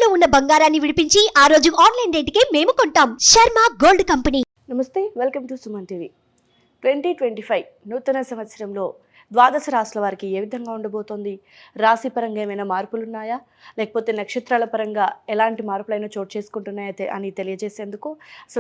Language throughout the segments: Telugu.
తాకట్టులో ఉన్న బంగారాన్ని విడిపించి ఆ రోజు ఆన్లైన్ రేటుకే మేము కొంటాం. Sharma gold company. నమస్తే, వెల్కమ్ టు సుమన్ టీవీ. 2025 నూతన సంవత్సరంలో ద్వాదశ రాశుల వారికి ఏ విధంగా ఉండబోతోంది? రాశి పరంగా ఏమైనా మార్పులు ఉన్నాయా, లేకపోతే నక్షత్రాల పరంగా ఎలాంటి మార్పులైనా చోటు చేసుకుంటున్నాయా అని తెలియజేసేందుకు, సో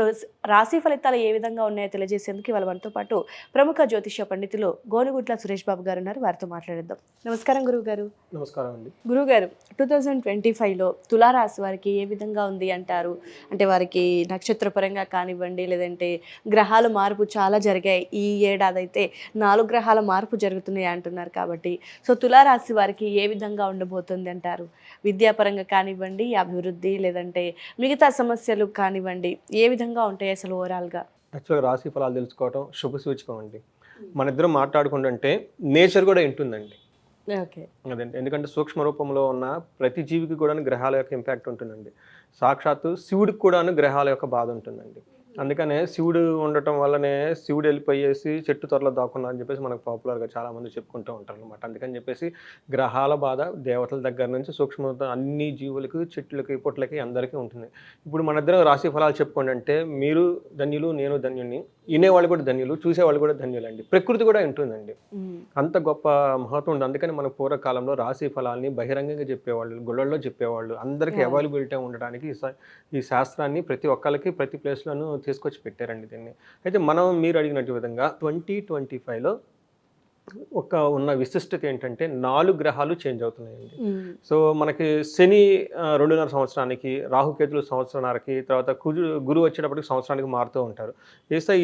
రాశి ఫలితాలు ఏ విధంగా ఉన్నాయో తెలియజేసేందుకు ఇవాళ మనతో పాటు ప్రముఖ జ్యోతిష్య పండితులు గోనుగుట్ల సురేష్ బాబు గారు ఉన్నారు. వారితో మాట్లాడేద్దాం. నమస్కారం గురువు గారు. నమస్కారం అండి. గురువుగారు, 2025లో తులారాశి వారికి ఏ విధంగా ఉంది అంటారు? అంటే వారికి నక్షత్ర పరంగా కానివ్వండి, లేదంటే గ్రహాల మార్పు చాలా జరిగాయి. ఈ ఏడాది అయితే 4 గ్రహాల మార్పు జరుగుతున్నాయి అంటున్నారు కాబట్టి, సో తులారాశి వారికి ఏ విధంగా ఉండబోతుంది అంటారు? విద్యాపరంగా కానివ్వండి, అభివృద్ధి, లేదంటే మిగతా సమస్యలు కానివ్వండి, ఏ విధంగా ఉంటాయి అసలు ఓవరాల్గా? యాక్చువల్గా రాశి ఫలాలు తెలుసుకోవటం శుభ సూచకం అండి. మన ఇద్దరం మాట్లాడుకుంటుంటే నేచర్ కూడా ఉంటుందండి. ఓకే, అదండి. ఎందుకంటే సూక్ష్మ రూపంలో ఉన్న ప్రతి జీవికి కూడా గ్రహాల యొక్క ఇంపాక్ట్ ఉంటుందండి. సాక్షాత్తు శివుడికి కూడా గ్రహాల యొక్క బాధ ఉంటుందండి. అందుకనే శివుడు ఉండటం వల్లనే శివుడు వెళ్ళిపోయేసి చెట్టు త్వరలో దాక్కున్నా అని చెప్పేసి మనకు పాపులర్గా చాలామంది చెప్పుకుంటూ ఉంటారు అనమాట. అందుకని చెప్పేసి గ్రహాల బాధ దేవతల దగ్గర నుంచి సూక్ష్మ అన్ని జీవులకి, చెట్లకి, పుట్లకి అందరికీ ఉంటుంది. ఇప్పుడు మన ఇద్దరం రాశి ఫలాలు చెప్పుకోండి అంటే మీరు ధన్యులు, నేను ధన్యుని, వినేవాళ్ళు కూడా ధన్యులు, చూసేవాళ్ళు కూడా ధన్యులండి. ప్రకృతి కూడా ఉంటుందండి. అంత గొప్ప మహత్వం ఉంది. అందుకని మన పూర్వకాలంలో రాశి ఫలాల్ని బహిరంగంగా చెప్పేవాళ్ళు, గుళ్ళల్లో చెప్పేవాళ్ళు. అందరికీ అవైలబిలిటీ ఉండడానికి ఈ శాస్త్రాన్ని ప్రతి ఒక్కరికి ప్రతి ప్లేస్లోనూ తీసుకొచ్చి పెట్టారండి దీన్ని. అయితే మీరు అడిగినట్టు విధంగా 2025లో ఉన్న విశిష్టత ఏంటంటే 4 గ్రహాలు చేంజ్ అవుతున్నాయండి. సో మనకి శని 2.5 సంవత్సరానికి, రాహుకేతులు సంవత్సరానికి, తర్వాత గురువు వచ్చేటప్పటికి సంవత్సరానికి మారుతూ ఉంటారు.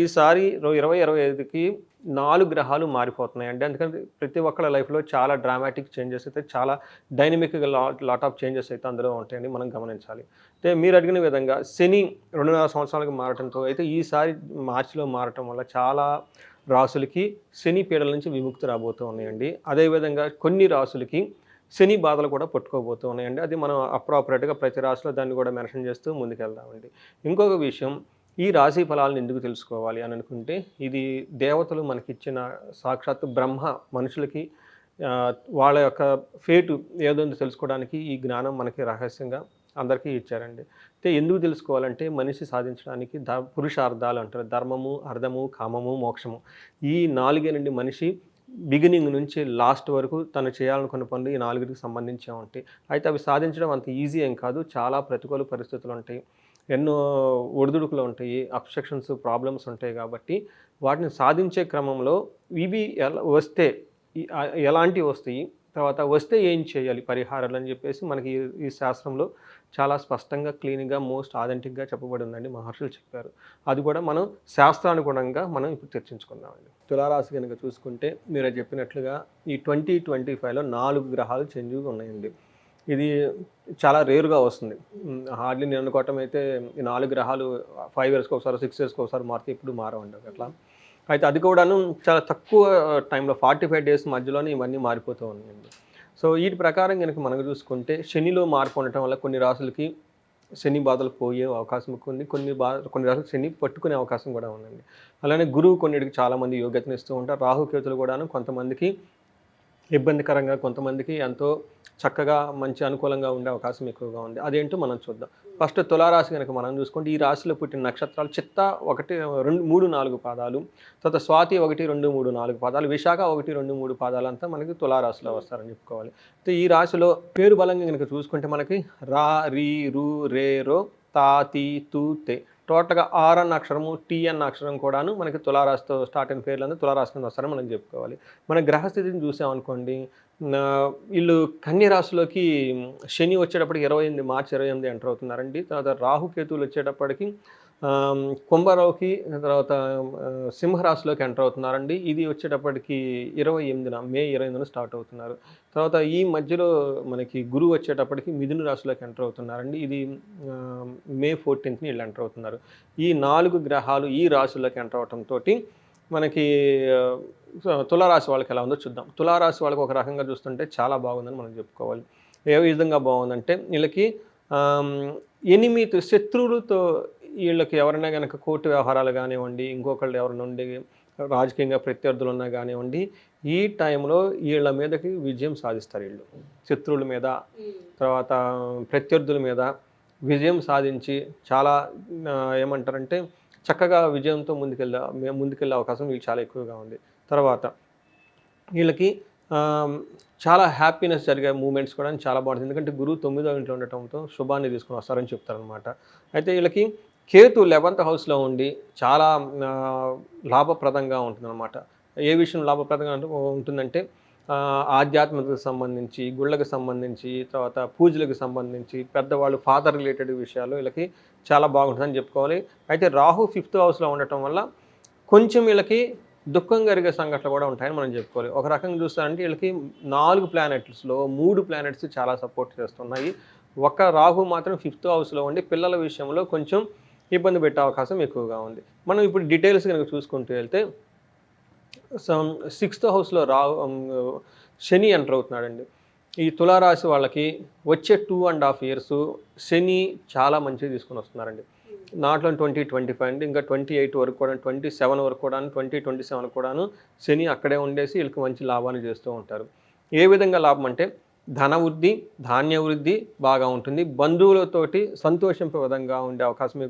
ఈసారి 2025కి 4 గ్రహాలు మారిపోతున్నాయి అండి. అందుకని ప్రతి ఒక్కళ్ళ లైఫ్లో చాలా డ్రామాటిక్ చేంజెస్ అయితే, చాలా డైనమిక్గా లాట్ ఆఫ్ చేంజెస్ అయితే అందులో ఉంటాయండి, మనం గమనించాలి. అయితే మీరు అడిగిన విధంగా శని 2.5 సంవత్సరాలకు మారటంతో అయితే ఈసారి మార్చిలో మారటం వల్ల చాలా రాసులకి శని పీడల నుంచి విముక్తి రాబోతూ ఉన్నాయండి. అదేవిధంగా కొన్ని రాసులకి శని బాధలు కూడా పట్టుకోబోతూ ఉన్నాయండి. అది మనం అప్రాపరేట్గా ప్రతి రాశిలో దాన్ని కూడా మెన్షన్ చేస్తూ ముందుకెళ్దామండి. ఇంకొక విషయం, ఈ రాశి ఫలాలను ఎందుకు తెలుసుకోవాలి అని అనుకుంటే, ఇది దేవతలు మనకిచ్చిన సాక్షాత్తు బ్రహ్మ మనుషులకి వాళ్ళ యొక్క ఫేటు ఏదో తెలుసుకోవడానికి ఈ జ్ఞానం మనకి రహస్యంగా అందరికీ ఇచ్చారండి. అయితే ఎందుకు తెలుసుకోవాలంటే, మనిషి సాధించడానికి పురుషార్థాలు అంటారు. ధర్మము, అర్థము, కామము, మోక్షము. ఈ 4 మనిషి బిగినింగ్ నుంచి లాస్ట్ వరకు తను చేయాలనుకున్న పనులు ఈ 4కి సంబంధించే ఉంటాయి. అయితే అవి సాధించడం అంత ఈజీ ఏం కాదు. చాలా ప్రతికూల పరిస్థితులు ఉంటాయి, ఎన్నో ఒడిదుడుకులు ఉంటాయి, అబ్స్ట్రక్షన్స్, ప్రాబ్లమ్స్ ఉంటాయి. కాబట్టి వాటిని సాధించే క్రమంలో ఇవి ఎలాంటివి వస్తాయి, తర్వాత వస్తే ఏం చేయాలి పరిహారాలు అని చెప్పేసి మనకి ఈ శాస్త్రంలో చాలా స్పష్టంగా, క్లీన్గా, మోస్ట్ ఆథెంటిక్గా చెప్పబడి ఉందండి. మహర్షులు చెప్పారు. అది కూడా మనం శాస్త్రానుగుణంగా మనం ఇప్పుడు చర్చించుకుందామండి. తులారాశి కనుక చూసుకుంటే మీరు చెప్పినట్లుగా ఈ 2025లో 4 గ్రహాలు చేంజ్గా ఉన్నాయండి. ఇది చాలా రేరుగా వస్తుంది. హార్డ్లీ నేను అనుకోవటం అయితే ఈ 4 గ్రహాలు 5 ఇయర్స్కి ఒకసారి, 6 ఇయర్స్కి ఒకసారి మారితే ఇప్పుడు మారవండి అట్లా. అయితే అది కూడాను చాలా తక్కువ టైంలో 45 డేస్ మధ్యలోనే ఇవన్నీ మారిపోతూ ఉన్నాయండి. సో వీటి ప్రకారం కనుక మనం చూసుకుంటే శనిలో మార్పు ఉండటం వల్ల కొన్ని రాసులకి శని బాధలు పోయే అవకాశం ఉంది. కొన్ని రాసులకు శని పట్టుకునే అవకాశం కూడా ఉందండి. అలానే గురువు కొన్నిటికి చాలామంది యోగ్యతనిస్తూ ఉంటారు. రాహుకేతులు కూడాను కొంతమందికి ఇబ్బందికరంగా, కొంతమందికి ఎంతో చక్కగా మంచి అనుకూలంగా ఉండే అవకాశం ఎక్కువగా ఉంది. అదేంటో మనం చూద్దాం. ఫస్ట్ తులారాశి కనుక మనం చూసుకుంటే, ఈ రాశిలో పుట్టిన నక్షత్రాలు చిత్త 1, 2, 3, 4 పాదాలు, తర్వాత స్వాతి 1, 2, 3, 4 పాదాలు, విశాఖ 1, 2, 3 పాదాలంతా మనకి తులారాశిలో వస్తారని చెప్పుకోవాలి. అయితే ఈ రాశిలో పేరు బలంగా కనుక చూసుకుంటే మనకి రా, రీ, రు, రే, రో, తా, తీ, తూ, తే, టోటల్గా ఆర్ అన్న అక్షరము, టీ అన్న అక్షరం కూడాను మనకి తులారాశితో స్టార్ట్ అయిన పేర్లంతా తులారాశి కింద వస్తారని మనం చెప్పుకోవాలి. మన గ్రహస్థితిని చూసామనుకోండి, వీళ్ళు కన్య రాశిలోకి శని వచ్చేటప్పటికి మార్చి 28 ఎంటర్ అవుతున్నారండి. తర్వాత రాహుకేతువులు వచ్చేటప్పటికి కుంభరావుకి, తర్వాత సింహరాశిలోకి ఎంటర్ అవుతున్నారండి. ఇది వచ్చేటప్పటికి మే 28న స్టార్ట్ అవుతున్నారు. తర్వాత ఈ మధ్యలో మనకి గురువు వచ్చేటప్పటికి మిథున రాశిలోకి ఎంటర్ అవుతున్నారండి. ఇది మే 14ని వీళ్ళు ఎంటర్ అవుతున్నారు. ఈ 4 గ్రహాలు ఈ రాశుల్లోకి ఎంటర్ అవడంతో మనకి తులారాశి వాళ్ళకి ఎలా ఉందో చూద్దాం. తులారాశి వాళ్ళకి ఒక రకంగా చూస్తుంటే చాలా బాగుందని మనం చెప్పుకోవాలి. ఏ విధంగా బాగుందంటే, వీళ్ళకి 8 శత్రువులతో, వీళ్ళకి ఎవరైనా కనుక కోర్టు వ్యవహారాలు కానివ్వండి, ఇంకొకళ్ళు ఎవరైనా ఉండి రాజకీయంగా ప్రత్యర్థులు ఉన్నా కానివ్వండి, ఈ టైంలో వీళ్ళ మీదకి విజయం సాధిస్తారు. వీళ్ళు శత్రువుల మీద, తర్వాత ప్రత్యర్థుల మీద విజయం సాధించి చాలా ఏమంటారంటే చక్కగా విజయంతో ముందుకెళ్ళే అవకాశం వీళ్ళు చాలా ఎక్కువగా ఉంది. తర్వాత వీళ్ళకి చాలా హ్యాపీనెస్ జరిగే మూమెంట్స్ కూడా చాలా బాగుంటుంది. ఎందుకంటే గురువు 9వ ఇంట్లో ఉండటంతో శుభాన్ని తీసుకుని వస్తారని చెప్తారనమాట. అయితే వీళ్ళకి కేతు 11th హౌస్లో ఉండి చాలా లాభప్రదంగా ఉంటుందన్నమాట. ఏ విషయం లాభప్రదంగా ఉంటుందంటే ఆధ్యాత్మికతకు సంబంధించి, గుళ్ళకు సంబంధించి, తర్వాత పూజలకు సంబంధించి, పెద్దవాళ్ళు ఫాదర్ రిలేటెడ్ విషయాలు వీళ్ళకి చాలా బాగుంటుందని చెప్పుకోవాలి. అయితే రాహు 5th హౌస్లో ఉండటం వల్ల కొంచెం వీళ్ళకి దుఃఖం కలిగే సంఘటనలు కూడా ఉంటాయని మనం చెప్పుకోవాలి. ఒక రకంగా చూస్తారంటే వీళ్ళకి 4 ప్లానెట్స్లో 3 ప్లానెట్స్ చాలా సపోర్ట్ చేస్తున్నాయి. ఒక్క రాహు మాత్రం 5th హౌస్లో ఉండి పిల్లల విషయంలో కొంచెం ఇబ్బంది పెట్టే అవకాశం ఎక్కువగా ఉంది. మనం ఇప్పుడు డీటెయిల్స్ కనుక చూసుకుంటూ వెళ్తే 6th హౌస్లో శని ఎంటర్ అవుతున్నాడండి. ఈ తులారాశి వాళ్ళకి వచ్చే 2.5 years శని చాలా మంచిగా తీసుకొని వస్తున్నారండి. నాట్ ఓన్లీ 2025 అండి, ఇంకా 28 వరకు కూడా, 27 వరకు కూడా, 2027 కూడాను శని అక్కడే ఉండేసి వీళ్ళకి మంచి లాభాన్ని చేస్తూ ఉంటారు. ఏ విధంగా లాభం అంటే ధన వృద్ధి, ధాన్య వృద్ధి బాగా ఉంటుంది. బంధువులతోటి సంతోషింపే విధంగా ఉండే అవకాశం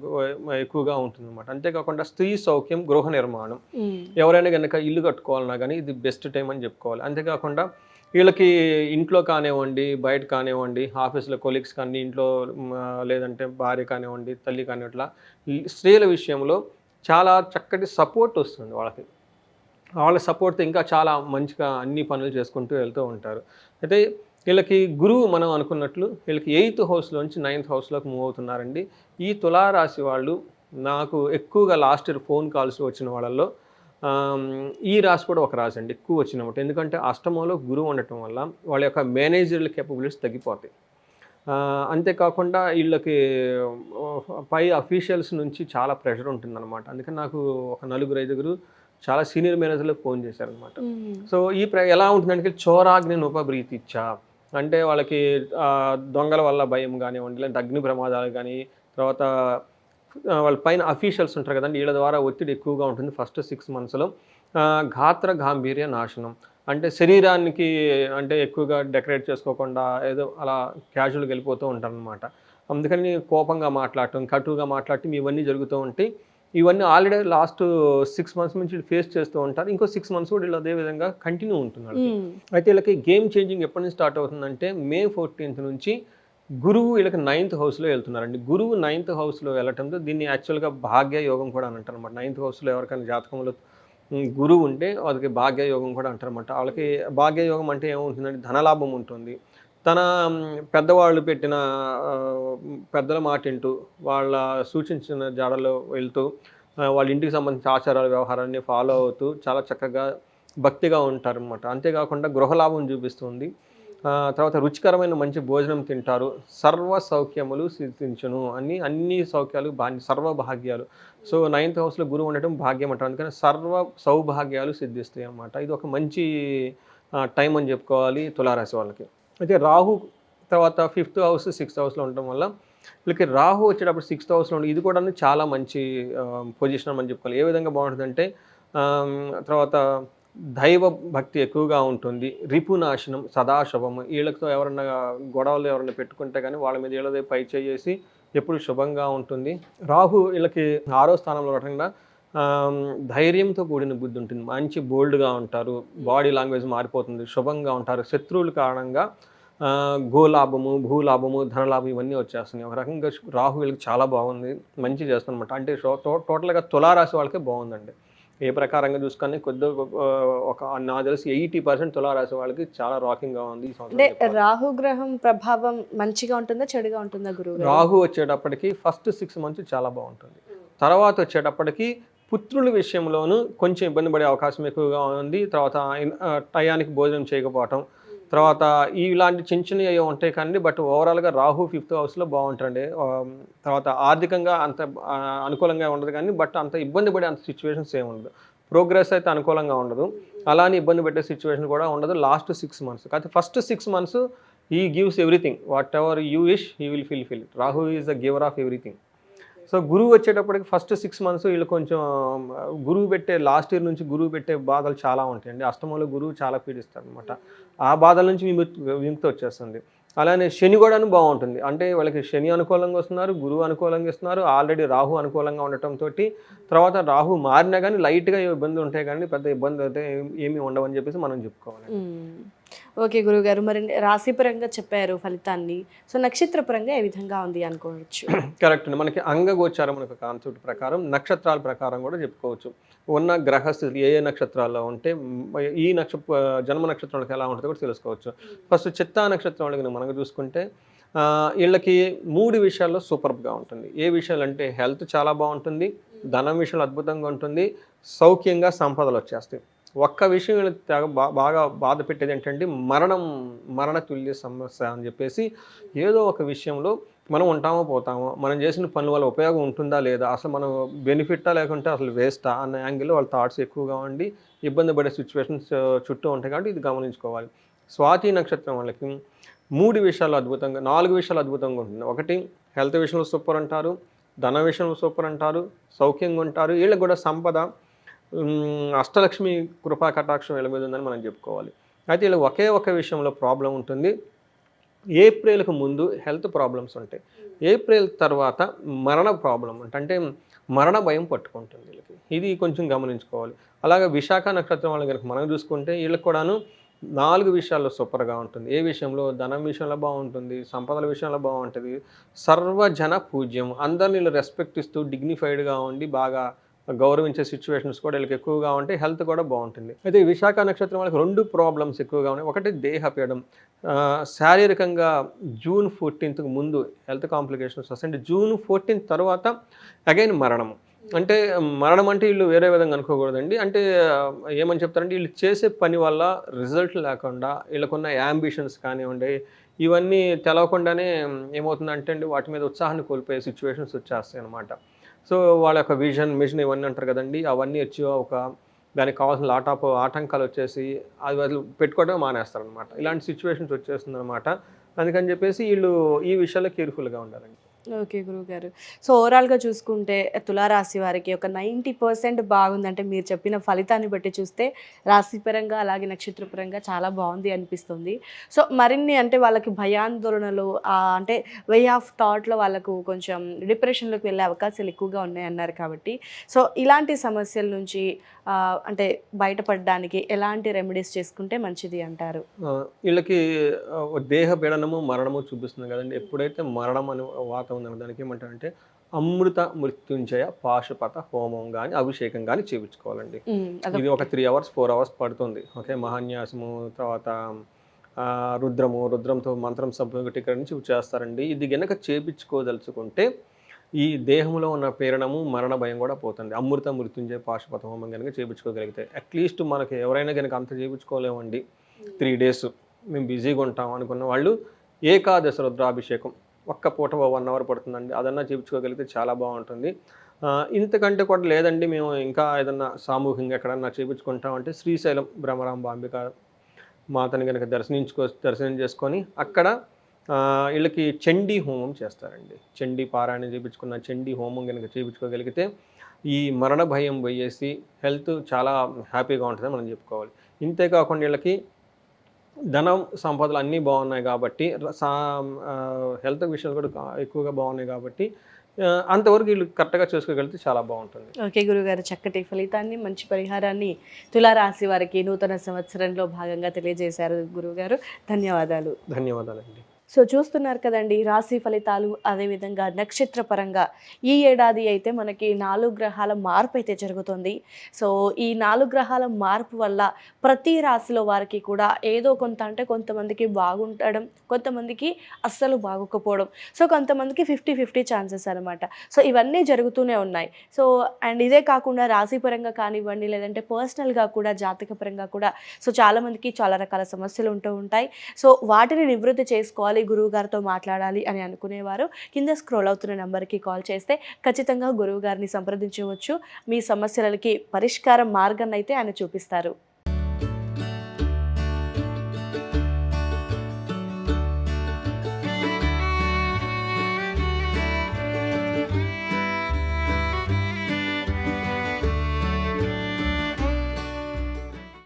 ఎక్కువగా ఉంటుంది అనమాట. అంతేకాకుండా స్త్రీ సౌఖ్యం, గృహ నిర్మాణం, ఎవరైనా కనుక ఇల్లు కట్టుకోవాలన్నా కానీ ఇది బెస్ట్ టైం అని చెప్పుకోవాలి. అంతేకాకుండా వీళ్ళకి ఇంట్లో కానివ్వండి, బయట కానివ్వండి, ఆఫీసులో కొలీగ్స్ కానీ, ఇంట్లో లేదంటే భార్య కానివ్వండి, తల్లి కానివ్వండి, స్త్రీల విషయంలో చాలా చక్కటి సపోర్ట్ వస్తుంది వాళ్ళకి. వాళ్ళ సపోర్ట్తో ఇంకా చాలా మంచిగా అన్ని పనులు చేసుకుంటూ వెళ్తూ ఉంటారు. అయితే వీళ్ళకి గురువు మనం అనుకున్నట్లు వీళ్ళకి 8th హౌస్లోంచి 9th హౌస్లోకి మూవ్ అవుతున్నారండి. ఈ తులారాశి వాళ్ళు నాకు ఎక్కువగా లాస్ట్ ఇయర్ ఫోన్ కాల్స్ వచ్చిన వాళ్ళల్లో ఈ రాశి కూడా ఒక రాశి అండి ఎక్కువ వచ్చినమాట. ఎందుకంటే అష్టమంలో గురువు ఉండటం వల్ల వాళ్ళ యొక్క మేనేజర్ల కేపబిలిటీస్ తగ్గిపోతాయి. అంతేకాకుండా వీళ్ళకి పై అఫీషియల్స్ నుంచి చాలా ప్రెషర్ ఉంటుందన్నమాట. అందుకని నాకు ఒక 4-5 చాలా సీనియర్ మేనేజర్లకు ఫోన్ చేశారనమాట. సో ఈ ఎలా ఉంటుందంటే చోరాగ్ని ఉపబ్రీతిచ్చా అంటే వాళ్ళకి దొంగల వల్ల భయం కానివ్వండి, లేదంటే అగ్ని ప్రమాదాలు కానీ, తర్వాత వాళ్ళ పైన అఫీషియల్స్ ఉంటారు కదండి, వీళ్ళ ద్వారా ఒత్తిడి ఎక్కువగా ఉంటుంది ఫస్ట్ 6 monthsలో. గాత్ర గాంభీర్య నాశనం అంటే శరీరానికి అంటే ఎక్కువగా డెకరేట్ చేసుకోకుండా ఏదో అలా క్యాజువల్గా వెళ్ళిపోతూ ఉంటారనమాట. అందుకని కోపంగా మాట్లాడటం, కటువుగా మాట్లాడటం ఇవన్నీ జరుగుతూ ఉంటాయి. ఇవన్నీ ఆల్రెడీ లాస్ట్ 6 months నుంచి ఫేస్ చేస్తూ ఉంటారు. ఇంకో 6 months కూడా వీళ్ళు అదే విధంగా కంటిన్యూ ఉంటున్నారు. అయితే వీళ్ళకి గేమ్ చేంజింగ్ ఎప్పటి నుంచి స్టార్ట్ అవుతుందంటే May 14th నుంచి గురువు వీళ్ళకి 9th హౌస్లో వెళ్తున్నారండి. గురువు 9th హౌస్లో వెళ్ళటంతో దీన్ని యాక్చువల్గా భాగ్య యోగం కూడా అని అంటారు అనమాట. 9th హౌస్లో ఎవరికైనా జాతకంలో గురువు ఉంటే వాళ్ళకి భాగ్య యోగం కూడా అంటారన్నమాట. వాళ్ళకి భాగ్య యోగం అంటే ఏముంటుందంటే ధనలాభం ఉంటుంది. తన పెద్దవాళ్ళు పెట్టిన పెద్దల మాట వింటూ వాళ్ళ సూచించిన జాడలో వెళ్తూ వాళ్ళ ఇంటికి సంబంధించిన ఆచారాల వ్యవహారాన్ని ఫాలో అవుతూ చాలా చక్కగా భక్తిగా ఉంటారనమాట. అంతేకాకుండా గృహలాభం చూపిస్తుంది. తర్వాత రుచికరమైన మంచి భోజనం తింటారు. సర్వ సౌఖ్యములు సిద్ధించును అన్ని సౌఖ్యాలు సర్వభాగ్యాలు. సో 9th హౌస్లో గురువు ఉండటం భాగ్యం అంటారు. అందుకని సర్వ సౌభాగ్యాలు సిద్ధిస్తాయి అన్నమాట. ఇది ఒక మంచి టైం అని చెప్పుకోవాలి తులారాశి వాళ్ళకి. అయితే రాహు తర్వాత 5th హౌస్ 6th హౌస్లో ఉండటం వల్ల వీళ్ళకి రాహు వచ్చేటప్పుడు 6th హౌస్లో ఉండి ఇది కూడా చాలా మంచి పొజిషన్ అని చెప్పుకోవాలి. ఏ విధంగా బాగుంటుందంటే తర్వాత దైవ భక్తి ఎక్కువగా ఉంటుంది. రిపునాశనం, సదాశుభం, వీళ్ళతో ఎవరన్నా గొడవలు ఎవరైనా పెట్టుకుంటే కానీ వాళ్ళ మీద వీళ్ళదే పై చేసి ఎప్పుడు శుభంగా ఉంటుంది. రాహు వీళ్ళకి 6వ స్థానంలో ఉండటంగా ధైర్యంతో కూడిన బుద్ధి ఉంటుంది. మంచి బోల్డ్గా ఉంటారు. బాడీ లాంగ్వేజ్ మారిపోతుంది. శుభంగా ఉంటారు. శత్రువుల కారణంగా గోలాభము, భూలాభము, ధనలాభం ఇవన్నీ వచ్చేస్తున్నాయి. ఒక రకంగా రాహు వీళ్ళకి చాలా బాగుంది, మంచి చేస్తుంది అనమాట. అంటే టోటల్గా తులారాశి వాళ్ళకే బాగుందండి. ఏ ప్రకారంగా చూసుకొని నాకు తెలిసి 80% తులారాశి వాళ్ళకి చాలా రాకింగ్గా ఉంది ఈ సంవత్సరం. అంటే రాహు గ్రహం ప్రభావం మంచిగా ఉంటుందా చెడుగా ఉంటుందా గురువు? రాహు వచ్చేటప్పటికి ఫస్ట్ 6 months చాలా బాగుంటుంది. తర్వాత వచ్చేటప్పటికి పుత్రుల విషయంలోనూ కొంచెం ఇబ్బంది పడే అవకాశం ఎక్కువగా ఉంది. తర్వాత టయానికి భోజనం చేయకపోవటం, తర్వాత ఇలాంటి చిన్న అయ్యే ఉంటాయి కానీ బట్ ఓవరాల్గా రాహు 5th హౌస్లో బాగుంటుందండి. తర్వాత ఆర్థికంగా అంత అనుకూలంగా ఉండదు కానీ బట్ అంత ఇబ్బంది పడే అంత సిచ్యువేషన్స్ ఏమి ఉండదు. ప్రోగ్రెస్ అయితే అనుకూలంగా ఉండదు, అలానే ఇబ్బంది పెట్టే సిచ్యువేషన్ కూడా ఉండదు లాస్ట్ 6 months. కాకపోతే ఫస్ట్ 6 months ఈ gives everything, what ever you wish he will fill. Rahu is the giver of everything. So గురువు వచ్చేటప్పటికి ఫస్ట్ 6 months వీళ్ళు కొంచెం గురువు పెట్టే లాస్ట్ ఇయర్ నుంచి గురువు పెట్టే బాధలు చాలా ఉంటాయండి. అష్టమంలో గురువు చాలా పీడిస్తారు అనమాట. ఆ బాధల నుంచి విముక్తి వచ్చేస్తుంది. అలానే శని కూడాను బాగుంటుంది. అంటే వాళ్ళకి శని అనుకూలంగా వస్తున్నారు, గురువు అనుకూలంగా ఇస్తున్నారు, ఆల్రెడీ రాహు అనుకూలంగా ఉండటంతో తర్వాత రాహు మారినా కానీ లైట్గా ఇబ్బందులు ఉంటాయి, కానీ పెద్ద ఇబ్బంది అయితే ఏమీ ఉండవని చెప్పేసి మనం చెప్పుకోవాలి. ఓకే గురుగారు, మరి రాశిపరంగా చెప్పారు ఫలితాన్ని, సో నక్షత్రపరంగా ఏ విధంగా ఉంది అనుకోవచ్చు? కరెక్ట్ అండి. మనకి అంగగోచారం అనే కాన్సెప్ట్ ప్రకారం నక్షత్రాల ప్రకారం కూడా చెప్పుకోవచ్చు. ఉన్న గ్రహస్థితులు ఏ నక్షత్రాల్లో ఉంటే ఈ జన్మ నక్షత్రాలకు ఎలా ఉంటుందో కూడా తెలుసుకోవచ్చు. ఫస్ట్ చిత్తా నక్షత్రం వాళ్ళకి మనకు చూసుకుంటే వీళ్ళకి 3 విషయాల్లో సూపర్గా ఉంటుంది. ఏ విషయాలు అంటే హెల్త్ చాలా బాగుంటుంది, ధనం విషయంలో అద్భుతంగా ఉంటుంది, సౌఖ్యంగా సంపదలు వచ్చేస్తాయి. ఒక్క విషయం వీళ్ళకి బాగా బాధ పెట్టేది ఏంటంటే మరణ తుల్య సమస్య అని చెప్పేసి, ఏదో ఒక విషయంలో మనం ఉంటామో పోతామో, మనం చేసిన పనుల వల్ల ఉపయోగం ఉంటుందా లేదా, అసలు మనం బెనిఫిట్టా లేకుంటే అసలు వేస్టా అన్న యాంగిల్లో వాళ్ళ థాట్స్ ఎక్కువగా ఉండి ఇబ్బంది పడే సిచ్యువేషన్స్ చుట్టూ ఉంటాయి. కాబట్టి ఇది గమనించుకోవాలి. స్వాతి నక్షత్రం వాళ్ళకి 3 విషయాలు అద్భుతంగా 4 విషయాలు అద్భుతంగా ఉంటుంది. ఒకటి హెల్త్ విషయంలో సూపర్ అంటారు, ధన విషయంలో సూపర్ అంటారు, సౌఖ్యంగా ఉంటారు. వీళ్ళకి కూడా సంపద అష్టలక్ష్మి కృపా కటాక్షం వీళ్ళ మీద ఉందని మనం చెప్పుకోవాలి. అయితే వీళ్ళకి ఒకే ఒక విషయంలో ప్రాబ్లం ఉంటుంది. ఏప్రిల్కి ముందు హెల్త్ ప్రాబ్లమ్స్ ఉంటాయి, ఏప్రిల్ తర్వాత మరణ ప్రాబ్లం అంటే మరణ భయం పట్టుకుంటుంది వీళ్ళకి. ఇది కొంచెం గమనించుకోవాలి. అలాగే విశాఖ నక్షత్రం వాళ్ళు కనుక మనం చూసుకుంటే వీళ్ళకి కూడాను 4 విషయాల్లో సూపర్గా ఉంటుంది. ఏ విషయంలో? ధనం విషయంలో బాగుంటుంది, సంపదల విషయంలో బాగుంటుంది, సర్వజన పూజ్యం, అందరిని వీళ్ళు రెస్పెక్ట్ ఇస్తూ డిగ్నిఫైడ్గా ఉండి బాగా గౌరవించే సిచ్యువేషన్స్ కూడా వీళ్ళకి ఎక్కువగా ఉంటాయి. హెల్త్ కూడా బాగుంటుంది. అయితే విశాఖ నక్షత్రం వాళ్ళకి 2 ప్రాబ్లమ్స్ ఎక్కువగా ఉన్నాయి. ఒకటి దేహపీడం, శారీరకంగా June 14th ముందు హెల్త్ కాంప్లికేషన్స్ వస్తాయి. June 14th తర్వాత అగైన్ మరణం. అంటే మరణం అంటే వీళ్ళు వేరే విధంగా అనుకోకూడదండి. అంటే ఏమని చెప్తారంటే వీళ్ళు చేసే పని వల్ల రిజల్ట్ లేకుండా వీళ్ళకున్న యాంబిషన్స్ కానివ్వండి, ఇవన్నీ తెలవకుండానే ఏమవుతుందంటే అండి వాటి మీద ఉత్సాహాన్ని కోల్పోయే సిచ్యువేషన్స్ వచ్చేస్తాయి అన్నమాట. సో వాళ్ళ యొక్క మిషన్ ఇవన్నీ అంటారు కదండి, అవన్నీ వచ్చి దానికి కావాల్సిన లాట్ ఆఫ్ ఆటంకాలు వచ్చేసి అది పెట్టుకోవడం మానేస్తారనమాట. ఇలాంటి సిచ్యువేషన్స్ వచ్చేస్తుంది అనమాట. అందుకని చెప్పేసి వీళ్ళు ఈ విషయాల్లో కేర్ఫుల్గా ఉండాలండి. ఓకే గురువుగారు, సో ఓవరాల్గా చూసుకుంటే తులారాశి వారికి ఒక 90% బాగుందంటే మీరు చెప్పిన ఫలితాన్ని బట్టి చూస్తే రాశిపరంగా అలాగే నక్షత్రపరంగా చాలా బాగుంది అనిపిస్తుంది. సో మరిన్ని అంటే వాళ్ళకి భయాందోళనలు అంటే వే ఆఫ్ థాట్లో వాళ్ళకు కొంచెం డిప్రెషన్లోకి వెళ్ళే అవకాశాలు ఎక్కువగా ఉన్నాయన్నారు. కాబట్టి సో ఇలాంటి సమస్యల నుంచి అంటే బయటపడడానికి ఎలాంటి రెమెడీస్ చేసుకుంటే మంచిది అంటారు? వీళ్ళకి దేహ పీడనము మరణము చూపిస్తుంది కదండి. ఎప్పుడైతే మరణం అని వాత ఉందన్న దానికి ఏమంటారంటే అమృత మృత్యుంజయ పాశుపత హోమం కానీ అభిషేకం కానీ చేయించుకోవాలండి. ఇది ఒక 3 hours 4 hours పడుతుంది. ఓకే, మహాన్యాసము తర్వాత రుద్రంతో మంత్రం సంపూర్ణ నుంచి చేస్తారండి. ఇది గనక చేయించుకోదలుచుకుంటే ఈ దేహంలో ఉన్న పీడనము మరణ భయం కూడా పోతుంది. అమృత మృత్యుంజయ పాశుపత హోమం కనుక చేయించుకోగలిగితే అట్లీస్ట్ మనకి ఎవరైనా కనుక అంత చేయించుకోలేమండి 3 days మేము బిజీగా ఉంటాం అనుకున్న వాళ్ళు ఏకాదశ రుద్రాభిషేకం ఒక్క పూట 1 hour పడుతుందండి. అదన్నా చేయించుకోగలిగితే చాలా బాగుంటుంది. ఇంతకంటే కూడా లేదండి మేము ఇంకా ఏదన్నా సామూహికంగా ఎక్కడన్నా చేయించుకుంటామంటే శ్రీశైలం భ్రమరాంబాంబిక మాతని కనుక దర్శనం చేసుకొని అక్కడ వీళ్ళకి చండీ హోమం చేస్తారండి. చండీ పారాయణ చేయించుకున్న చండీ హోమం కనుక చేయించుకోగలిగితే ఈ మరణ భయం పోయేసి హెల్త్ చాలా హ్యాపీగా ఉంటుందని మనం చెప్పుకోవాలి. ఇంతేకాకుండా వీళ్ళకి ధనం సంపదలు అన్నీ బాగున్నాయి కాబట్టి హెల్త్ విషయాలు కూడా ఎక్కువగా బాగున్నాయి కాబట్టి అంతవరకు వీళ్ళు కరెక్ట్గా చేసుకోగలిగితే చాలా బాగుంటుంది. ఓకే గురుగారు, చక్కటి ఫలితాన్ని మంచి పరిహారాన్ని తులారాశి వారికి నూతన సంవత్సరంలో భాగంగా తెలియజేశారు గురుగారు. ధన్యవాదాలు. ధన్యవాదాలండి. సో చూస్తున్నారు కదండి రాశి ఫలితాలు, అదేవిధంగా నక్షత్ర పరంగా ఈ ఏడాది అయితే మనకి 4 గ్రహాల మార్పు అయితే జరుగుతుంది. సో ఈ 4 గ్రహాల మార్పు వల్ల ప్రతి రాశిలో వారికి కూడా ఏదో కొంత అంటే కొంతమందికి బాగుండడం, కొంతమందికి అస్సలు బాగోకపోవడం, సో కొంతమందికి 50-50 ఛాన్సెస్ అనమాట. సో ఇవన్నీ జరుగుతూనే ఉన్నాయి. సో అండ్ ఇదే కాకుండా రాశి పరంగా కానివ్వండి, లేదంటే పర్సనల్గా కూడా జాతక పరంగా కూడా సో చాలామందికి చాలా రకాల సమస్యలు ఉంటూ ఉంటాయి. సో వాటిని నివృత్తి చేసుకోవాలి, గురువు గారితో మాట్లాడాలి అని అనుకునేవారు కింద స్క్రోల్ అవుతున్న నెంబర్కి కాల్ చేస్తే ఖచ్చితంగా గురువు గారిని సంప్రదించవచ్చు. మీ సమస్యలకి పరిష్కారం మార్గాన్ని అయితే ఆయన చూపిస్తారు.